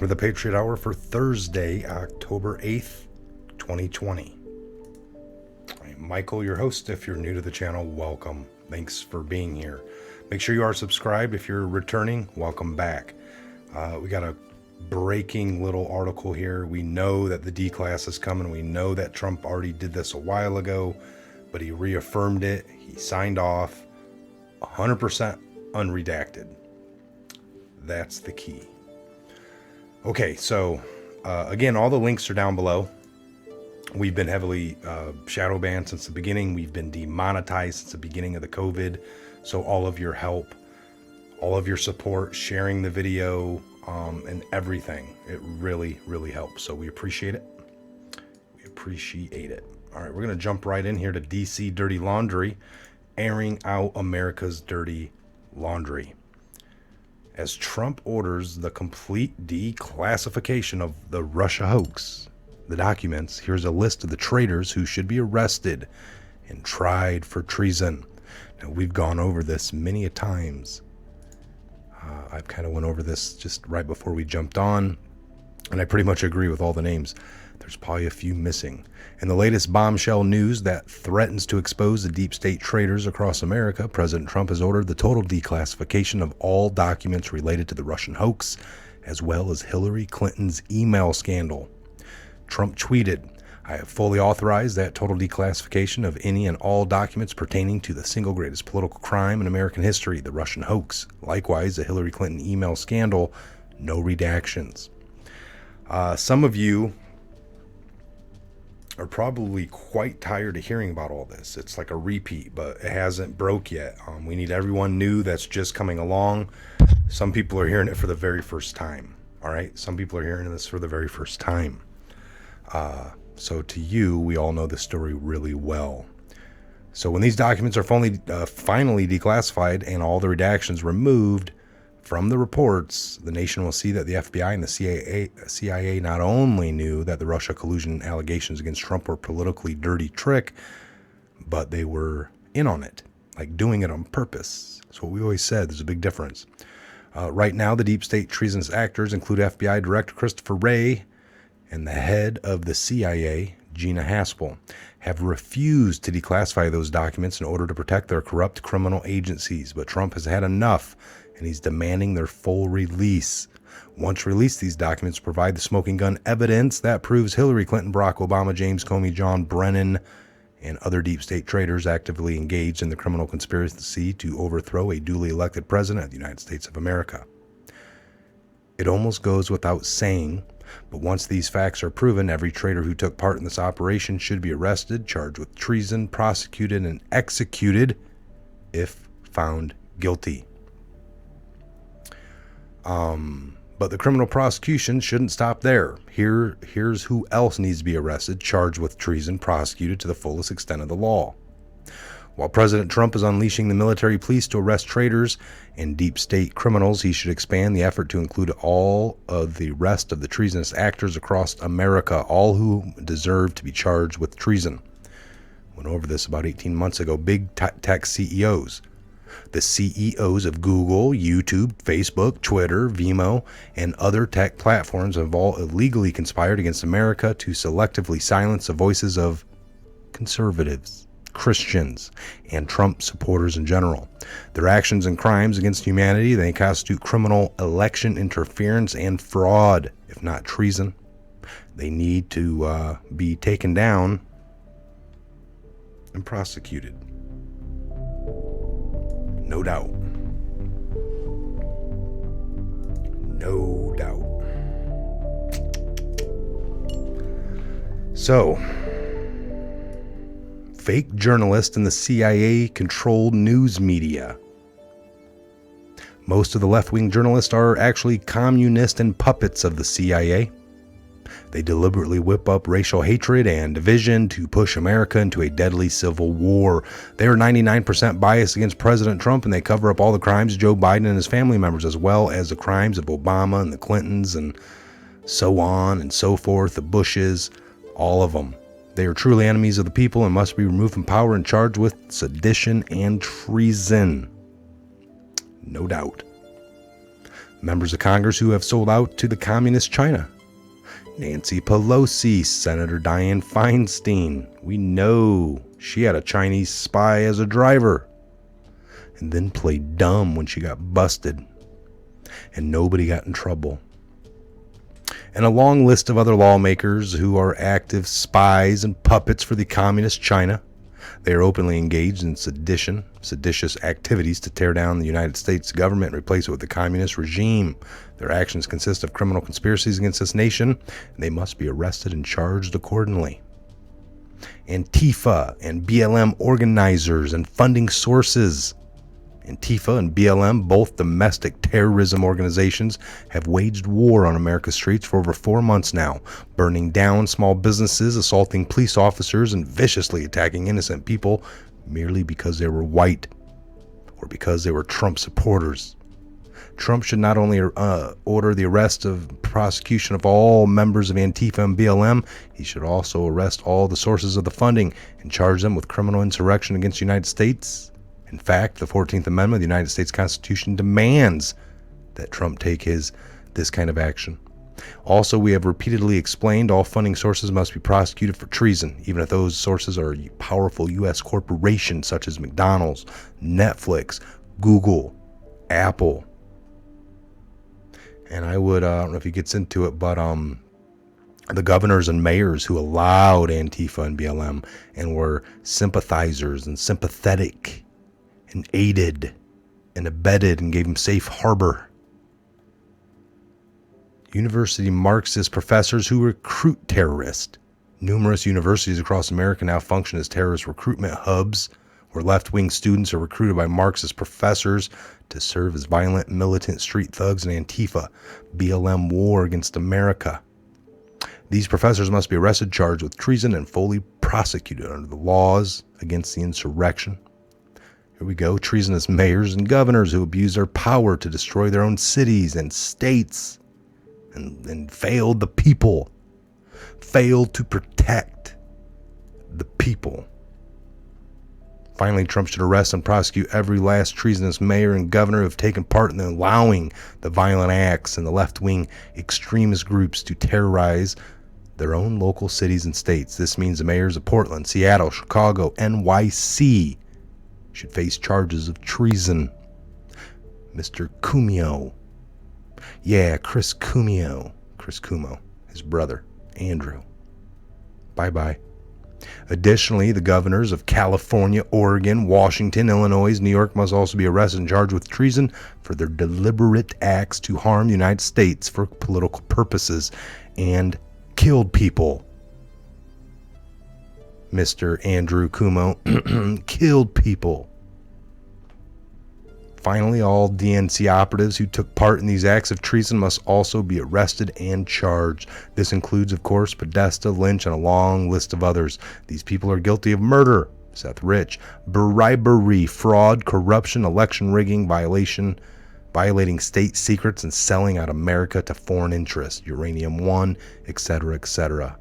with the Patriot Hour for Thursday, October 8th, 2020. I'm Michael, your host. If you're new to the channel, welcome. Thanks for being here. Make sure you are subscribed. If you're returning, welcome back. We got a breaking little article here. We know that the D-class is coming. We know that Trump already did this a while ago, but he reaffirmed it. He signed off 100% unredacted. That's the key. Okay, so again, all the links are down below. We've been heavily shadow banned since the beginning. We've been demonetized since the beginning of the COVID. So all of your help, all of your support, sharing the video, and everything, it really, really helps. So we appreciate it. We appreciate it. All right, we're going to jump right in here to DC Dirty Laundry, airing out America's dirty laundry. As Trump orders the complete declassification of the Russia hoax, the documents, here's a list of the traitors who should be arrested and tried for treason. Now, we've gone over this many a times. I've kind of went over this just right before we jumped on, and I pretty much agree with all the names. There's probably a few missing. In the latest bombshell news that threatens to expose the deep state traitors across America, President Trump has ordered the total declassification of all documents related to the Russian hoax, as well as Hillary Clinton's email scandal. Trump tweeted, "I have fully authorized that total declassification of any and all documents pertaining to the single greatest political crime in American history, the Russian hoax. Likewise, the Hillary Clinton email scandal, no redactions." Some of you are probably quite tired of hearing about all this. It's like a repeat, but it hasn't broke yet. We need everyone new that's just coming along. Some people are hearing it for the very first time. All right, some people are hearing this for the very first time. So to you, we all know the story really well. So when these documents are finally declassified and all the redactions removed from the reports, the nation will see that the FBI and the CIA not only knew that the Russia collusion allegations against Trump were a politically dirty trick, but they were in on it, like doing it on purpose. That's what we always said. There's a big difference. Right now, the deep state treasonous actors include FBI Director Christopher Wray and the head of the CIA, Gina Haspel, have refused to declassify those documents in order to protect their corrupt criminal agencies. But Trump has had enough, and he's demanding their full release. Once released, these documents provide the smoking gun evidence that proves Hillary Clinton, Barack Obama, James Comey, John Brennan, and other deep state traitors actively engaged in the criminal conspiracy to overthrow a duly elected president of the United States of America. It almost goes without saying, but once these facts are proven, every traitor who took part in this operation should be arrested, charged with treason, prosecuted, and executed if found guilty. But the criminal prosecution shouldn't stop there. Here's who else needs to be arrested, charged with treason, prosecuted to the fullest extent of the law. While President Trump is unleashing the military police to arrest traitors and deep state criminals, he should expand the effort to include all of the rest of the treasonous actors across America, all who deserve to be charged with treason. Went over this about 18 months ago. Big tech CEOs. The CEOs of Google, YouTube, Facebook, Twitter, Venmo, and other tech platforms have all illegally conspired against America to selectively silence the voices of conservatives, Christians, and Trump supporters in general. Their actions and crimes against humanity, they constitute criminal election interference and fraud, if not treason. They need to be taken down and prosecuted. No doubt. No doubt. So, fake journalists in the CIA-controlled news media. Most of the left-wing journalists are actually communist and puppets of the CIA. They deliberately whip up racial hatred and division to push America into a deadly civil war. They are 99% biased against President Trump, and they cover up all the crimes of Joe Biden and his family members, as well as the crimes of Obama and the Clintons and so on and so forth, the Bushes, all of them. They are truly enemies of the people and must be removed from power and charged with sedition and treason. No doubt. Members of Congress who have sold out to the communist China. Nancy Pelosi, Senator Dianne Feinstein. We know she had a Chinese spy as a driver and then played dumb when she got busted and nobody got in trouble. And a long list of other lawmakers who are active spies and puppets for the communist China. They are openly engaged in seditious activities to tear down the United States government and replace it with the communist regime. Their actions consist of criminal conspiracies against this nation, and they must be arrested and charged accordingly. Antifa and BLM organizers and funding sources. Antifa and BLM, both domestic terrorism organizations, have waged war on America's streets for over 4 months now, burning down small businesses, assaulting police officers, and viciously attacking innocent people merely because they were white or because they were Trump supporters. Trump should not only order the arrest of prosecution of all members of Antifa and BLM, he should also arrest all the sources of the funding and charge them with criminal insurrection against the United States. In fact, the 14th Amendment of the United States Constitution demands that Trump take this kind of action. Also, we have repeatedly explained all funding sources must be prosecuted for treason, even if those sources are powerful U.S. corporations such as McDonald's, Netflix, Google, Apple. And I don't know if he gets into it, but the governors and mayors who allowed Antifa and BLM and were sympathizers and sympathetic and aided and abetted and gave them safe harbor. University Marxist professors who recruit terrorists. Numerous universities across America now function as terrorist recruitment hubs where left-wing students are recruited by Marxist professors to serve as violent, militant street thugs in Antifa, BLM war against America. These professors must be arrested, charged with treason, and fully prosecuted under the laws against the insurrection. Here we go. Treasonous mayors and governors who abuse their power to destroy their own cities and states and failed the people. Failed to protect the people. Finally, Trump should arrest and prosecute every last treasonous mayor and governor who have taken part in allowing the violent acts and the left-wing extremist groups to terrorize their own local cities and states. This means the mayors of Portland, Seattle, Chicago, NYC should face charges of treason. Mr. Cuomo. Yeah, Chris Cuomo. Chris Cuomo, his brother, Andrew. Bye-bye. Additionally, the governors of California, Oregon, Washington, Illinois, New York must also be arrested and charged with treason for their deliberate acts to harm the United States for political purposes and killed people. Mr. Andrew Cuomo killed people. Finally, all DNC operatives who took part in these acts of treason must also be arrested and charged. This includes, of course, Podesta, Lynch, and a long list of others. These people are guilty of murder, Seth Rich, bribery, fraud, corruption, election rigging, violating state secrets, and selling out America to foreign interests, Uranium One, etc., etc.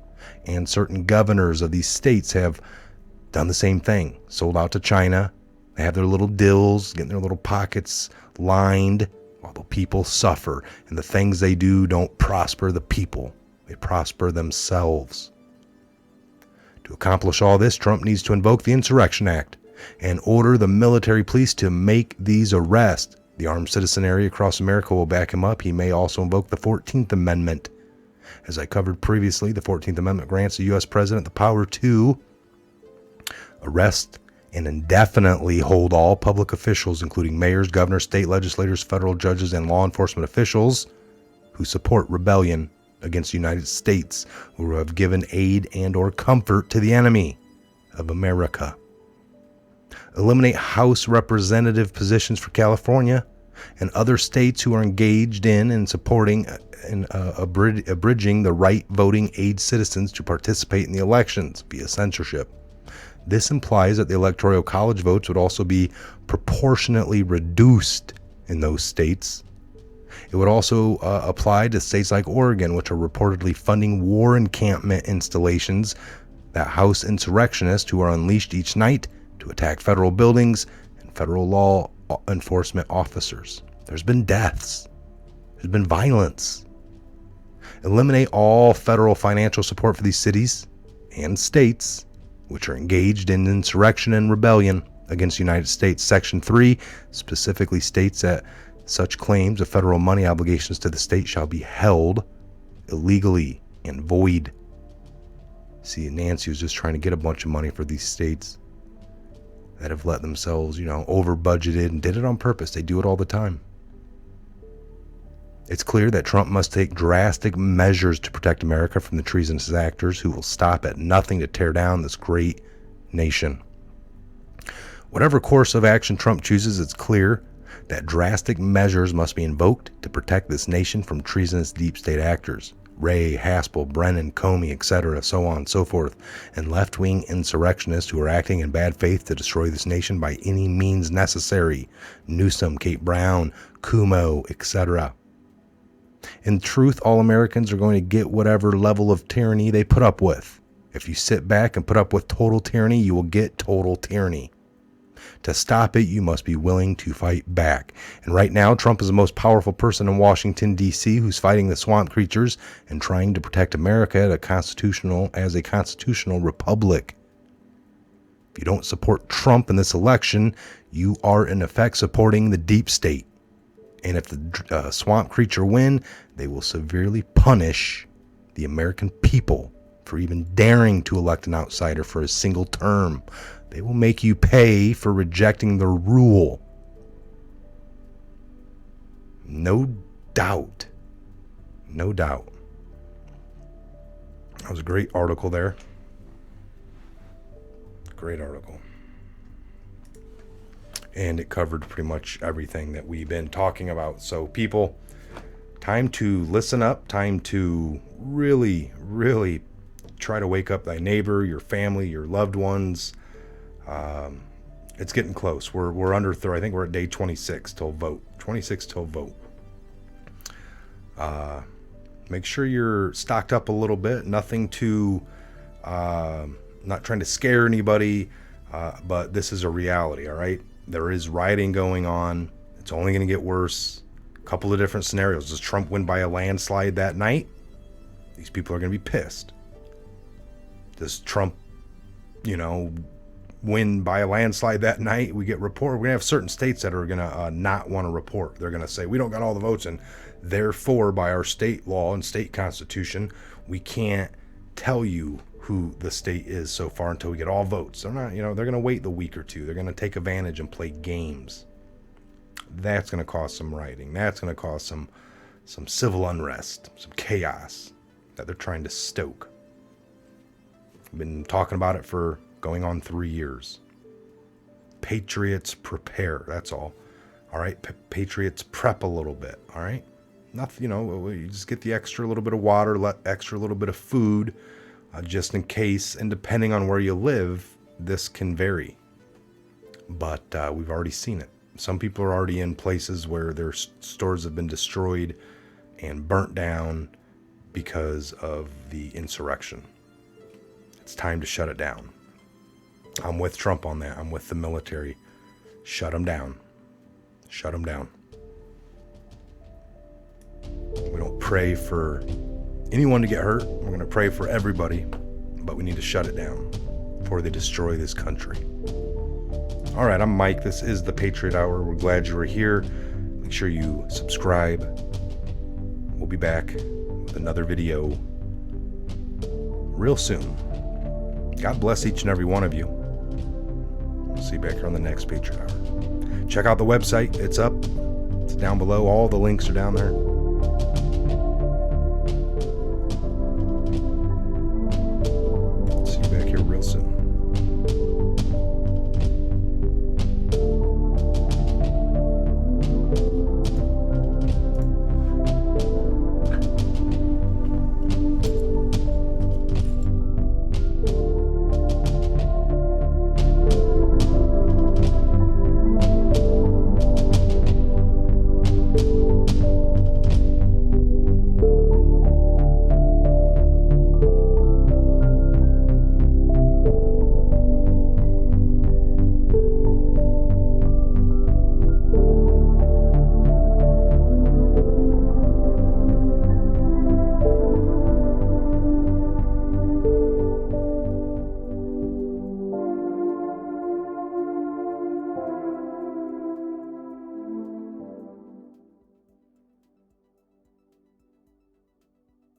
And certain governors of these states have done the same thing, sold out to China. They have their little dills, getting their little pockets lined while the people suffer. And the things they do don't prosper the people. They prosper themselves. To accomplish all this, Trump needs to invoke the Insurrection Act and order the military police to make these arrests. The armed citizenry across America will back him up. He may also invoke the 14th Amendment. As I covered previously, the 14th Amendment grants the U.S. President the power to arrest and indefinitely hold all public officials, including mayors, governors, state legislators, federal judges, and law enforcement officials who support rebellion against the United States, who have given aid and or comfort to the enemy of America. Eliminate House representative positions for California and other states who are engaged in and supporting and abridging the right voting age citizens to participate in the elections via censorship. This implies that the Electoral College votes would also be proportionately reduced in those states. It would also apply to states like Oregon, which are reportedly funding war encampment installations that house insurrectionists who are unleashed each night to attack federal buildings and federal law enforcement officers. There's been deaths. There's been violence. Eliminate all federal financial support for these cities and states which are engaged in insurrection and rebellion against the United States. Section 3 specifically states that such claims of federal money obligations to the state shall be held illegally and void. See, Nancy was just trying to get a bunch of money for these states that have let themselves, over budgeted and did it on purpose. They do it all the time. It's clear that Trump must take drastic measures to protect America from the treasonous actors who will stop at nothing to tear down this great nation. Whatever course of action Trump chooses, it's clear that drastic measures must be invoked to protect this nation from treasonous deep state actors. Ray, Haspel, Brennan, Comey, etc., so on and so forth, and left-wing insurrectionists who are acting in bad faith to destroy this nation by any means necessary. Newsom, Kate Brown, Cuomo, etc. In truth, all Americans are going to get whatever level of tyranny they put up with. If you sit back and put up with total tyranny, you will get total tyranny. To stop it, you must be willing to fight back. And right now, Trump is the most powerful person in Washington, D.C., who's fighting the swamp creatures and trying to protect America as a constitutional republic. If you don't support Trump in this election, you are in effect supporting the deep state. And if the swamp creature win, they will severely punish the American people for even daring to elect an outsider for a single term. They will make you pay for rejecting the rule. No doubt. No doubt. That was a great article there. Great article. And it covered pretty much everything that we've been talking about. So people, time to listen up. Time to really, really try to wake up thy neighbor, your family, your loved ones. It's getting close. We're under I think we're at day 26 till vote. 26 till vote. Make sure you're stocked up a little bit. Nothing to, not trying to scare anybody, but this is a reality. All right. There is rioting going on. It's only going to get worse. A couple of different scenarios. Does Trump win by a landslide that night? These people are going to be pissed. Does Trump, win by a landslide that night? We get report. We're going to have certain states that are going to not want to report. They're going to say, we don't got all the votes, and therefore, by our state law and state constitution, we can't tell you who the state is so far until we get all votes. They're not, they're going to wait the week or two. They're going to take advantage and play games. That's going to cause some rioting. That's going to cause some civil unrest, some chaos that they're trying to stoke. I've been talking about it for going on 3 years. Patriots prepare. That's all. All right. Patriots prep a little bit. All right. Nothing, you just get the extra little bit of water, extra little bit of food, just in case. And depending on where you live, this can vary. But we've already seen it. Some people are already in places where their stores have been destroyed and burnt down because of the insurrection. It's time to shut it down. I'm with Trump on that. I'm with the military. Shut them down. Shut them down. We don't pray for anyone to get hurt. We're going to pray for everybody, but we need to shut it down before they destroy this country. All right, I'm Mike. This is the Patriot Hour. We're glad you were here. Make sure you subscribe. We'll be back with another video real soon. God bless each and every one of you. We'll see you back here on the next Patriot Hour. Check out the website. It's up. It's down below. All the links are down there.